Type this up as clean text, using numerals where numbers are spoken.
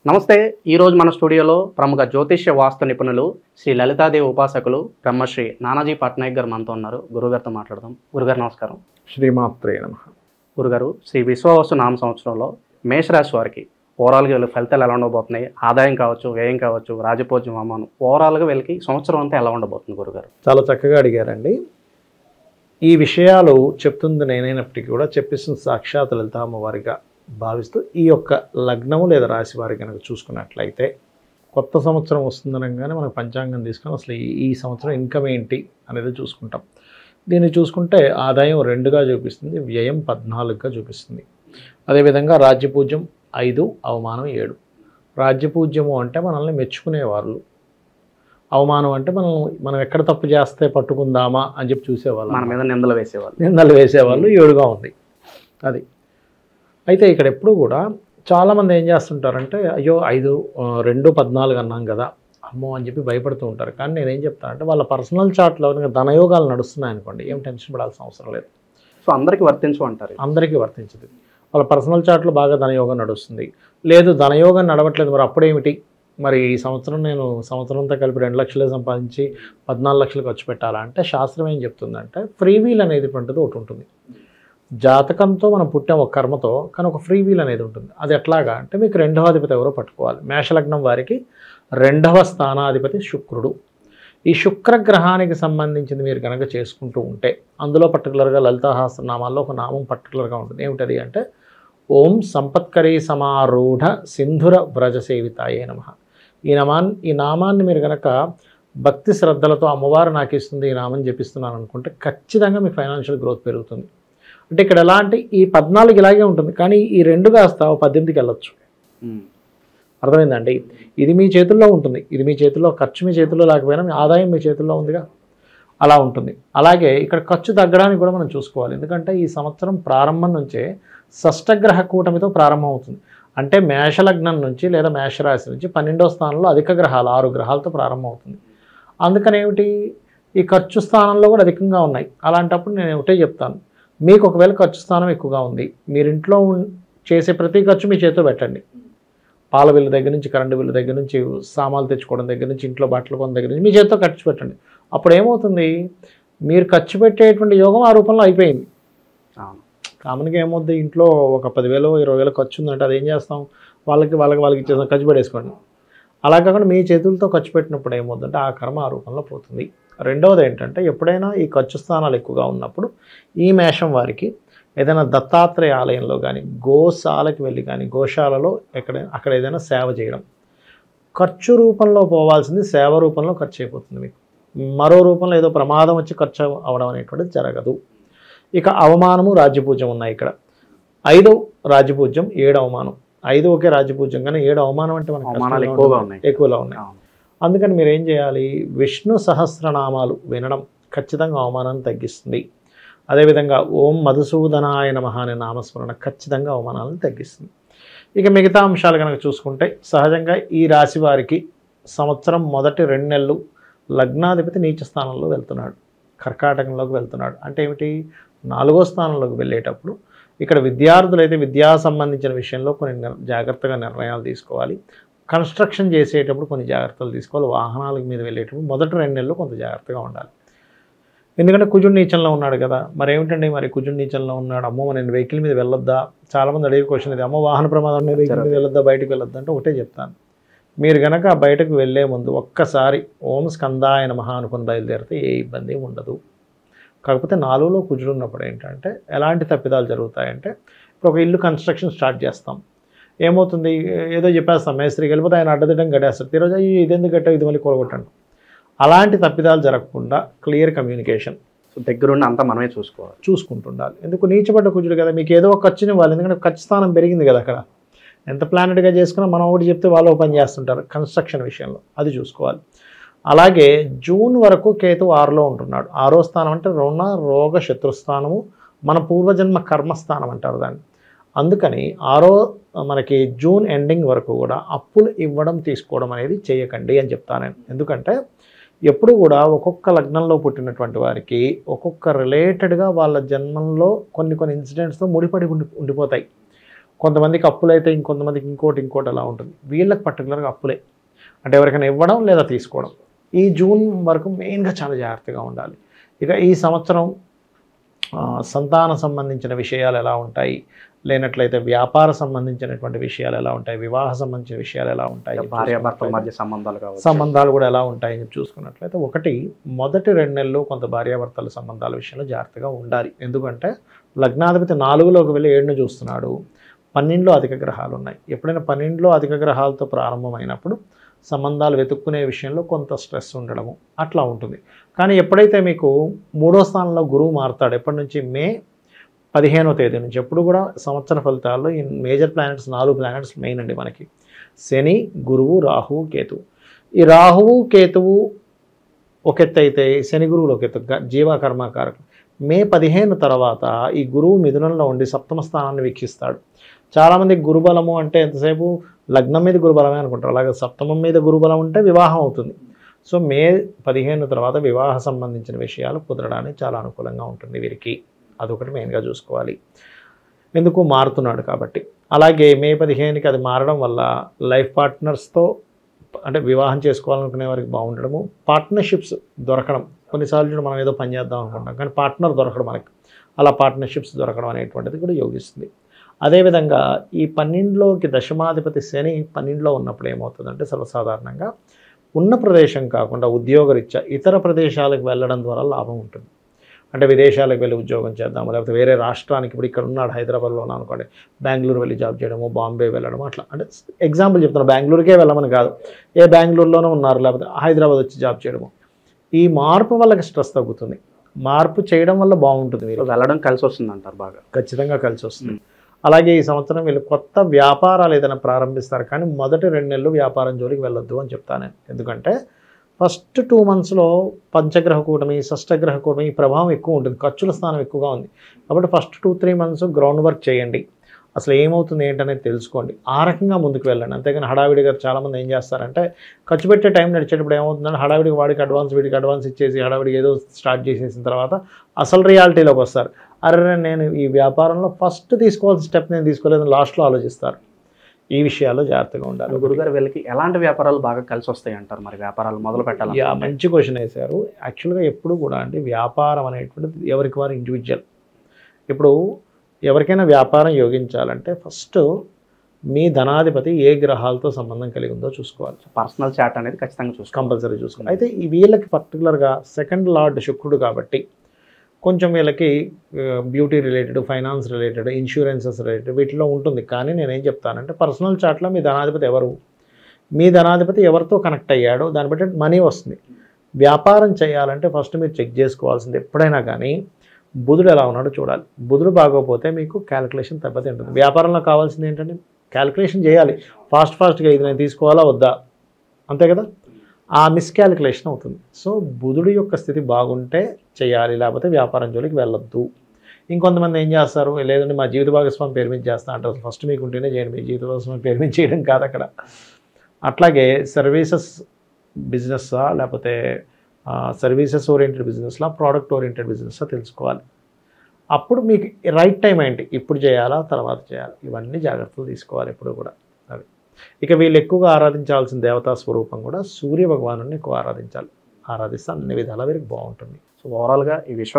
నమస్తే. ఈరోజు మన స్టూడియోలో ప్రముఖ జ్యోతిష్య వాస్తు నిపుణులు శ్రీ లలితాదేవి ఉపాసకులు బ్రహ్మశ్రీ నానాజీ పట్నాయక్ గారు మనతో ఉన్నారు. గురుగారితో మాట్లాడదాం. గురుగారు నమస్కారం. శ్రీమాత్రే నమః. గురుగారు, శ్రీ విశ్వావసు నామ సంవత్సరంలో మేషరాశి వారికి ఓవరాల్గా వీళ్ళ ఫలితాలు ఎలా ఉండబోతున్నాయి? ఆదాయం కావచ్చు, వ్యయం కావచ్చు, రాజపూజ్యం, అవమానం, ఓవరాల్గా వీళ్ళకి సంవత్సరం అంతా ఎలా ఉండబోతుంది గురుగారు? చాలా చక్కగా అడిగారండి. ఈ విషయాలు చెప్తుంది నేనైనప్పటికీ కూడా చెప్పిస్తుంది సాక్షాత్ లలిత అమ్మవారిగా భావిస్తూ ఈ యొక్క లగ్నము లేదా రాశి వారి కనుక చూసుకున్నట్లయితే కొత్త సంవత్సరం వస్తుందనగానే మనకు పంచాంగం తీసుకొని అసలు ఈ సంవత్సరం ఇన్కమ్ ఏంటి అనేది చూసుకుంటాం. దీన్ని చూసుకుంటే ఆదాయం 2గా చూపిస్తుంది, వ్యయం 14గా చూపిస్తుంది. అదేవిధంగా రాజ్యపూజ్యం 5, అవమానం 7. రాజ్యపూజ్యము అంటే మనల్ని మెచ్చుకునేవాళ్ళు, అవమానం అంటే మనం ఎక్కడ తప్పు చేస్తే పట్టుకుందామా అని చెప్పి చూసేవాళ్ళు, మన మీద నిందలు వేసేవాళ్ళు 7గా ఉంది. అది అయితే ఇక్కడ ఎప్పుడు కూడా చాలామంది ఏం చేస్తుంటారంటే అయ్యో 5, 2, 14 అన్నాం కదా అమ్మో అని చెప్పి భయపడుతూ ఉంటారు. కానీ నేనేం చెప్తానంటే వాళ్ళ పర్సనల్ చార్ట్లో ధనయోగాలు నడుస్తున్నాయి అనుకోండి, ఏం టెన్షన్ పడాల్సిన అవసరం లేదు. సో అందరికీ వర్తించమంటారు? అందరికీ వర్తించదు. వాళ్ళ పర్సనల్ చార్ట్లో బాగా ధనయోగం నడుస్తుంది, లేదు ధనయోగం నడవట్లేదు, మరి అప్పుడేమిటి? మరి ఈ సంవత్సరం నేను సంవత్సరం అంతా కలిపి 2 లక్షలు సంపాదించి 14 లక్షలు ఖర్చు పెట్టాలంటే శాస్త్రం ఏం చెప్తుందంటే ఫ్రీ వీల్ అనేది ఒకటి ఉంటుంది. జాతకంతో మనం పుట్టాం ఒక కర్మతో, కానీ ఒక ఫ్రీ వీల్ అనేది ఉంటుంది. అది ఎట్లాగా అంటే మీకు 2వ అధిపతి ఎవరో పట్టుకోవాలి. మేషలగ్నం వారికి 2వ స్థానాధిపతి శుక్రుడు. ఈ శుక్రగ్రహానికి సంబంధించింది మీరు కనుక చేసుకుంటూ ఉంటే అందులో పర్టికులర్గా లలితాసహస్రనామాల్లో ఒక నామం పర్టికులర్గా ఉంటుంది. ఏమిటది అంటే ఓం సంపత్కరీ సమారూఢ సింధుర వ్రజ సేవితాయే నమః. ఈ నామాన్ని మీరు కనుక భక్తి శ్రద్ధలతో అమ్మవారు నాకు ఇస్తుంది ఈ నామం జపిస్తున్నాను అనుకుంటే ఖచ్చితంగా మీ ఫైనాన్షియల్ గ్రోత్ పెరుగుతుంది. అంటే ఇక్కడ ఎలా అంటే ఈ 14 ఇలాగే ఉంటుంది, కానీ ఈ 2 కాస్త 18కి వెళ్ళొచ్చు. అర్థమైందండి? ఇది మీ చేతుల్లో ఉంటుంది, ఇది మీ చేతుల్లో, ఖర్చు మీ చేతుల్లో లేకపోయినా మీ ఆదాయం మీ చేతుల్లో ఉందిగా, అలా ఉంటుంది. అలాగే ఇక్కడ ఖర్చు తగ్గడానికి కూడా మనం చూసుకోవాలి. ఎందుకంటే ఈ సంవత్సరం ప్రారంభం నుంచే షష్టగ్రహ కూటమితో ప్రారంభం అవుతుంది. అంటే మేషలగ్నం నుంచి లేదా మేషరాశి నుంచి 12వ స్థానంలో అధిక గ్రహాలు 6 గ్రహాలతో ప్రారంభం అవుతుంది. అందుకని ఏమిటి, ఈ ఖర్చు స్థానంలో కూడా అధికంగా ఉన్నాయి. అలాంటప్పుడు నేను ఒకటే చెప్తాను, మీకు ఒకవేళ ఖర్చు స్థానం ఎక్కువగా ఉంది, మీరింట్లో చేసే ప్రతి ఖర్చు మీ చేతితో పెట్టండి. పాల బిల్లు దగ్గర నుంచి, కరెంటు బిల్లు దగ్గర నుంచి, సామాన్లు తెచ్చుకోవడం దగ్గర నుంచి, ఇంట్లో బట్టలు కొన్న దగ్గర నుంచి మీ చేతితో ఖర్చు పెట్టండి. అప్పుడు ఏమవుతుంది, మీరు ఖర్చు పెట్టేటువంటి యోగం ఆ రూపంలో అయిపోయింది. కామన్గా ఏమవుతుంది, ఇంట్లో ఒక 10,000, 20,000 ఖర్చు ఉందంటే అది ఏం చేస్తాం, వాళ్ళకి ఇచ్చేస్తాం, ఖర్చు పెట్టేసుకోండి. అలా కాకుండా మీ చేతులతో ఖర్చు పెట్టినప్పుడు ఏమవుతుందంటే ఆ కర్మ ఆ రూపంలో పోతుంది. రెండవది ఏంటంటే ఎప్పుడైనా ఈ ఖర్చు స్థానాలు ఎక్కువగా ఉన్నప్పుడు ఈ మేషం వారికి ఏదైనా దత్తాత్రేయ ఆలయంలో కానీ, గోశాలకు వెళ్ళి కానీ, గోశాలలో అక్కడ ఏదైనా సేవ చేయడం, ఖర్చు రూపంలో పోవాల్సింది సేవ రూపంలో ఖర్చు అయిపోతుంది. మీకు మరో రూపంలో ఏదో ప్రమాదం వచ్చి ఖర్చు అవడం అనేటువంటిది జరగదు. ఇక అవమానము, రాజ్యపూజ్యం ఉన్నాయి. ఇక్కడ 5 రాజ్యపూజ్యం, 7 అవమానం. 5 ఒకే రాజ్యపూజ్యం, కానీ 7 అవమానం అంటే మనకు ఎక్కువలో ఉన్నాయి. అందుకని మీరు ఏం చేయాలి, విష్ణు సహస్రనామాలు వినడం ఖచ్చితంగా అవమానాన్ని తగ్గిస్తుంది. అదేవిధంగా ఓం మధుసూదనాయ నమః అనే నామస్మరణ ఖచ్చితంగా అవమానాలను తగ్గిస్తుంది. ఇక మిగతా అంశాలు కనుక చూసుకుంటే సహజంగా ఈ రాశి వారికి సంవత్సరం మొదటి 2 నెలలు లగ్నాధిపతి నీచ స్థానంలో వెళ్తున్నాడు, కర్కాటకంలోకి వెళ్తున్నాడు. అంటే ఏమిటి, 4వ స్థానంలోకి వెళ్ళేటప్పుడు ఇక్కడ విద్యార్థులైతే విద్యా సంబంధించిన విషయంలో కొన్ని జాగ్రత్తగా నిర్ణయాలు తీసుకోవాలి. కన్స్ట్రక్షన్ చేసేటప్పుడు కొన్ని జాగ్రత్తలు తీసుకోవాలి. వాహనాల మీద వెళ్ళేటప్పుడు మొదటి 2 నెలలు కొంత జాగ్రత్తగా ఉండాలి. ఎందుకంటే కుజుడు నీచంలో ఉన్నాడు కదా. మరి ఏమిటండి, మరి కుజుడు నీచంలో ఉన్నాడు, అమ్మో నేను వెహికల్ మీద వెళ్ళొద్దా? చాలామంది అడిగే క్వశ్చన్ ఇది, అమ్మో వాహన ప్రమాదం వెహికల్ మీద వెళ్ళొద్దా, బయటకు వెళ్ళొద్దా అంటే ఒకటే చెప్తాను, మీరు కనుక బయటకు వెళ్ళే ముందు ఒక్కసారి ఓం స్కందాయ నమః అనుకుని బయలుదేరితే ఏ ఇబ్బంది ఉండదు. కాకపోతే 4లో కుజుడు ఉన్నప్పుడు ఏంటంటే ఎలాంటి తప్పిదాలు జరుగుతాయంటే, ఇప్పుడు ఒక ఇల్లు కన్స్ట్రక్షన్ స్టార్ట్ చేస్తాం, ఏమవుతుంది, ఏదో చెప్పేస్తాం మేస్త్రికి, వెళ్ళిపోతే ఆయన అడ్డదిడ్డం కట్టేస్తారు. ఈరోజు ఇదెందుకు కట్టావు, ఇది మళ్ళీ కూడగొట్టండి. అలాంటి తప్పిదాలు జరగకుండా క్లియర్ కమ్యూనికేషన్, దగ్గరుండి అంతా మనమే చూసుకుంటుండాలి. ఎందుకు, నీచబడ్డ కుజుడు కదా, మీకు ఏదో ఒక ఖర్చుని ఇవ్వాలి. ఎందుకంటే ఖర్చు స్థానం పెరిగింది కదా. అక్కడ ఎంత ప్లానెడ్గా చేసుకున్నా మనం ఒకటి చెప్తే వాళ్ళు ఓపెన్ చేస్తుంటారు కన్స్ట్రక్షన్ విషయంలో, అది చూసుకోవాలి. అలాగే జూన్ వరకు కేతు 6లో ఉంటున్నాడు. 6వ స్థానం అంటే రుణ రోగ శత్రుస్థానము, మన పూర్వజన్మ కర్మస్థానం అంటారు దాన్ని. అందుకని మనకి జూన్ ఎండింగ్ వరకు కూడా అప్పులు ఇవ్వడం తీసుకోవడం అనేది చేయకండి అని చెప్తాను నేను. ఎందుకంటే ఎప్పుడు కూడా ఒక్కొక్క లగ్నంలో పుట్టినటువంటి వారికి ఒక్కొక్క రిలేటెడ్గా వాళ్ళ జన్మంలో కొన్ని ఇన్సిడెంట్స్తో ముడిపడి ఉండిపోతాయి. కొంతమందికి అప్పులైతే ఇంకొంతమందికి ఇంకోటి అలా ఉంటుంది. వీళ్ళకి పర్టికులర్గా అప్పులే, అంటే ఎవరికైనా ఇవ్వడం లేదా తీసుకోవడం. ఈ జూన్ వరకు మెయిన్గా చాలా జాగ్రత్తగా ఉండాలి. ఇక ఈ సంవత్సరం సంతాన సంబంధించిన విషయాలు ఎలా ఉంటాయి, లేనట్లయితే వ్యాపార సంబంధించినటువంటి విషయాలు ఎలా ఉంటాయి, వివాహ సంబంధించిన విషయాలు ఎలా ఉంటాయి, భార్యాభర్తల మధ్య సంబంధాలు కూడా ఎలా ఉంటాయి అని చూసుకున్నట్లయితే, ఒకటి మొదటి 2 నెలలు కొంత భార్యాభర్తల సంబంధాల విషయంలో జాగ్రత్తగా ఉండాలి. ఎందుకంటే లగ్నాధిపతి 4లోకి వెళ్ళి 7ను చూస్తున్నాడు. 12లో అధిక గ్రహాలు ఉన్నాయి. ఎప్పుడైనా 12లో అధిక గ్రహాలతో ప్రారంభమైనప్పుడు సంబంధాలు వెతుక్కునే విషయంలో కొంత స్ట్రెస్ ఉండడము అట్లా ఉంటుంది. కానీ ఎప్పుడైతే మీకు 3వ స్థానంలో గురువు మారుతాడు, ఎప్పటి నుంచి మే 15వ తేదీ నుంచి, ఎప్పుడు కూడా సంవత్సర ఫలితాల్లో ఈ మేజర్ ప్లానెట్స్ 4 ప్లానెట్స్ మెయిన్ అండి మనకి: శని, గురువు, రాహువు, కేతువు. ఈ రాహువు కేతువు ఒక ఎత్తు అయితే శని గురువులు ఒక ఎత్తు, జీవకర్మకారకం. మే 15 తర్వాత ఈ గురువు మిథునంలో ఉండి సప్తమ స్థానాన్ని వీక్షిస్తాడు. చాలామంది గురుబలము అంటే ఎంతసేపు లగ్నం మీద గురుబలమే అనుకుంటారు, అలాగే సప్తమం మీద గురుబలం ఉంటే వివాహం అవుతుంది. సో మే 15 తర్వాత వివాహ సంబంధించిన విషయాలు కుదరడానికి చాలా అనుకూలంగా ఉంటుంది వీరికి. అదొకటి మెయిన్గా చూసుకోవాలి, ఎందుకు మారుతున్నాడు కాబట్టి. అలాగే మే 15కి అది మారడం వల్ల లైఫ్ పార్ట్నర్స్తో, అంటే వివాహం చేసుకోవాలనుకునే వారికి బాగుండడము, పార్ట్నర్షిప్స్ దొరకడం. కొన్నిసార్లు మనం ఏదో పని చేద్దాం అనుకుంటాం కానీ పార్ట్నర్ దొరకడం మనకి, అలా పార్ట్నర్షిప్స్ దొరకడం అనేటువంటిది కూడా యోగిస్తుంది. అదేవిధంగా ఈ 12లోకి దశమాధిపతి శని 12లో ఉన్నప్పుడు ఏమవుతుందంటే, సర్వసాధారణంగా ఉన్న ప్రదేశం కాకుండా ఉద్యోగరీత్యా ఇతర ప్రదేశాలకు వెళ్ళడం ద్వారా లాభం ఉంటుంది. అంటే విదేశాలకు వెళ్ళి ఉద్యోగం చేద్దాము, లేకపోతే వేరే రాష్ట్రానికి, ఇప్పుడు ఇక్కడ ఉన్నాడు హైదరాబాద్లో అనుకోండి, బెంగళూరు వెళ్ళి జాబ్ చేయడము, బాంబే వెళ్ళడం, అట్లా. అంటే ఎగ్జాంపుల్ చెప్తున్నా, బెంగళూరుకే వెళ్ళమని కాదు, ఏ బెంగళూరులోనే ఉన్నారు, లేకపోతే హైదరాబాద్ వచ్చి జాబ్ చేయడము. ఈ మార్పు వల్ల స్ట్రెస్ తగ్గుతుంది. మార్పు చేయడం వల్ల బాగుంటుంది, మీరు వెళ్ళడం కలిసి వస్తుంది అంటారు, బాగా ఖచ్చితంగా కలిసి వస్తుంది. అలాగే ఈ సంవత్సరం వీళ్ళు కొత్త వ్యాపారాలు ఏదైనా ప్రారంభిస్తారు, కానీ మొదటి 2 నెలలు వ్యాపారం జోలికి వెళ్ళొద్దు అని చెప్తాను. ఎందుకంటే ఫస్ట్ 2 మంత్స్లో పంచగ్రహ కూటమి, షష్టగ్రహ కూటమి ఈ ప్రభావం ఎక్కువ ఉంటుంది, ఖర్చుల స్థానం ఎక్కువగా ఉంది. కాబట్టి ఫస్ట్ 2-3 మంత్స్ గ్రౌండ్ వర్క్ చేయండి, అసలు ఏమవుతుంది ఏంటనేది తెలుసుకోండి, ఆ రకంగా ముందుకు వెళ్ళండి. అంతేగాని హడావిడిగా చాలామంది ఏం చేస్తారంటే, ఖర్చు పెట్టే టైం నడిచేటప్పుడు ఏమవుతుందంటే హడావిడికి వాడికి అడ్వాన్స్, వీడికి అడ్వాన్స్ ఇచ్చేసి హడావిడికి ఏదో స్టార్ట్ చేసేసిన తర్వాత అసలు రియాలిటీలోకి వస్తారు. అరే నేను ఈ వ్యాపారంలో ఫస్ట్ తీసుకోవాల్సిన స్టెప్ నేను తీసుకోలేదని లాస్ట్లో ఆలోచిస్తారు. ఈ విషయాల్లో జాగ్రత్తగా ఉండాలి. గురుగారు వీళ్ళకి ఎలాంటి వ్యాపారాలు బాగా కలిసి వస్తాయి అంటారు, మరి వ్యాపారాలు మొదలు పెట్టాలి? మంచి క్వశ్చన్ వేశారు. యాక్చువల్గా ఎప్పుడు కూడా అంటే వ్యాపారం అనేటువంటిది ఎవరికి వారు ఇండివిజువల్. ఇప్పుడు ఎవరికైనా వ్యాపారం యోగించాలంటే ఫస్ట్ మీ ధనాధిపతి ఏ గ్రహాలతో సంబంధం కలిగి ఉందో చూసుకోవాలి. పర్సనల్ చార్ట్ అనేది ఖచ్చితంగా కంపల్సరీ చూసుకోవాలి. అయితే ఈ వీళ్ళకి పర్టికులర్గా 2nd లార్డ్ శుక్రుడు కాబట్టి కొంచెం వీళ్ళకి beauty related, finance related, insurances related వీటిలో ఉంటుంది. కానీ నేనేం చెప్తానంటే, పర్సనల్ చార్ట్లో మీ ధనాధిపతి ఎవరు, మీ ధనాధిపతి ఎవరితో కనెక్ట్ అయ్యాడో దాన్ని బట్టి మనీ వస్తుంది. వ్యాపారం చేయాలంటే ఫస్ట్ మీరు చెక్ చేసుకోవాల్సింది ఎప్పుడైనా కానీ బుధుడు ఎలా ఉన్నాడో చూడాలి. బుధుడు బాగోపోతే మీకు క్యాలిక్యులేషన్ దెబ్బతింటుంది. వ్యాపారంలో కావాల్సింది ఏంటంటే క్యాలిక్యులేషన్ చేయాలి, ఫాస్ట్గా ఇది నేను తీసుకోవాలా వద్దా, అంతే కదా, ఆ మిస్క్యాలిక్యులేషన్ అవుతుంది. సో బుధుడు యొక్క స్థితి బాగుంటే చేయాలి, లేకపోతే వ్యాపారం జోలికి వెళ్ళొద్దు. ఇంకొంతమంది ఏం చేస్తారు, లేదంటే మా జీవిత భాగస్వామి పేరు మీద చేస్తా అంటారు. ఫస్ట్ మీకు ఉంటేనే చేయండి, మీ జీవిత భాగస్వామి పేరు మీద చేయడం కాదు అక్కడ. అట్లాగే సర్వీసెస్ బిజినెస్సా, లేకపోతే సర్వీసెస్ ఓరియంటెడ్ బిజినెస్లా, ప్రోడక్ట్ ఓరియంటెడ్ బిజినెస్లా తెలుసుకోవాలి. అప్పుడు మీకు రైట్ టైం ఏంటి, ఇప్పుడు చేయాలా తర్వాత చేయాలి, ఇవన్నీ జాగ్రత్తలు తీసుకోవాలి ఎప్పుడు కూడా. అది ఇక వీళ్ళు ఎక్కువగా ఆరాధించాల్సిన దేవతా స్వరూపం కూడా సూర్య భగవాను ఎక్కువ ఆరాధిస్తే అన్ని విధాలా వీరికి బాగుంటుంది. సో ఓవరాల్గా ఈ విశ్వ